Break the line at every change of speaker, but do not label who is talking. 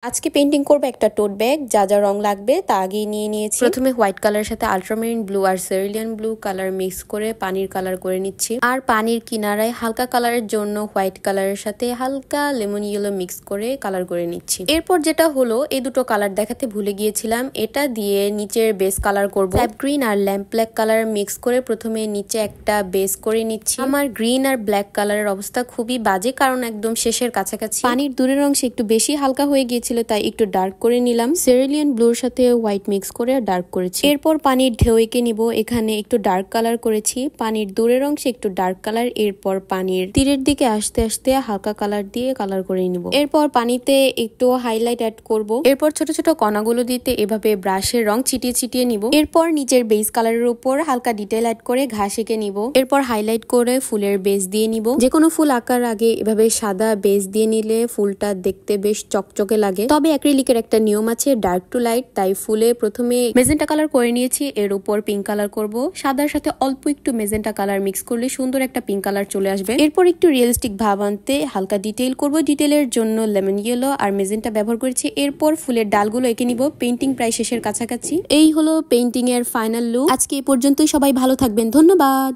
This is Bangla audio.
আজকে পেইন্টিং করব একটা টোট ব্যাগ। যা যা রং লাগবে তা আগেই নিয়ে নিয়েছি। প্রথমে হোয়াইট কালারের সাথে আল্ট্রামেরিন ব্লু আর সেরিলিয়ান ব্লু কালার মিক্স করে পানির কালার করে নিচ্ছি। আর পানির কিনারায় হালকা কালারের জন্য হোয়াইট কালারের সাথে হালকা লেমন ইয়েলো মিক্স করে কালার করে নিচ্ছি। এরপর যেটা হলো, এই দুটো কালার দেখাতে ভুলে গিয়েছিলাম, এটা দিয়ে নিচের বেস কালার করব। স্যাপ গ্রিন আর ল্যাম্প ব্ল্যাক কালার মিক্স করে প্রথমে নিচে একটা বেস করে নিচ্ছি। আমার গ্রিন আর ব্ল্যাক কালারের অবস্থা খুবই বাজে, কারণ একদম শেষের কাছাকাছি পানির দূরের অংশে একটু বেশি হালকা হয়ে গিয়েছিল, তাই একটু ডার্ক করে নিলাম। সেরিলিয়ান ব্লুর সাথে হোয়াইট মিক্স করে ডার্ক করেছি। এরপর পানির ঢেউ এঁকে নিব। এখানে একটু ডার্ক কালার করেছি, পানির দূরের অংশে একটু ডার্ক কালার। এরপর পানির তীরের দিকে আস্তে আস্তে হালকা কালার দিয়ে কালার করে নিব। এরপর পানিতে একটু হাইলাইট অ্যাড করব। এরপর ছোট ছোট কণাগুলো দিতে এভাবে ব্রাশের রং ছিটিয়ে ছিটিয়ে নিব। এরপর নিচের বেস কালারের উপর হালকা ডিটেল অ্যাড করে ঘাস এঁকে নিব। এরপর হাইলাইট করে ফুলের বেস দিয়ে নিব। যে কোনো ফুল আঁকার আগে এভাবে সাদা বেস দিয়ে নিলে ফুলটা দেখতে বেশ চকচকে লাগে। তবে অ্যাক্রিলিকের একটা নিয়ম আছে, ডার্ক টু লাইট, তাই ফুলে প্রথমে মেজেন্টা কালার করে নিয়েছি, এর উপর পিঙ্ক কালার করব। সাদার সাথে অল্প একটু মেজেন্টা কালার মিক্স করলে সুন্দর একটা পিঙ্ক কালার চলে আসবে। এরপর একটু রিয়েলিস্টিক ভাব আনতে হালকা ডিটেইল করব। ডিটেইলের জন্য লেমন ইয়েলো আর মেজেন্টা ব্যবহার করেছি। এরপর ফুলের ডালগুলো এঁকে নিব। পেইন্টিং প্রায় শেষের কাছাকাছি। এই হলো পেইন্টিং এর ফাইনাল লুক। আজকে এই পর্যন্তই। সবাই ভালো থাকবেন, ধন্যবাদ।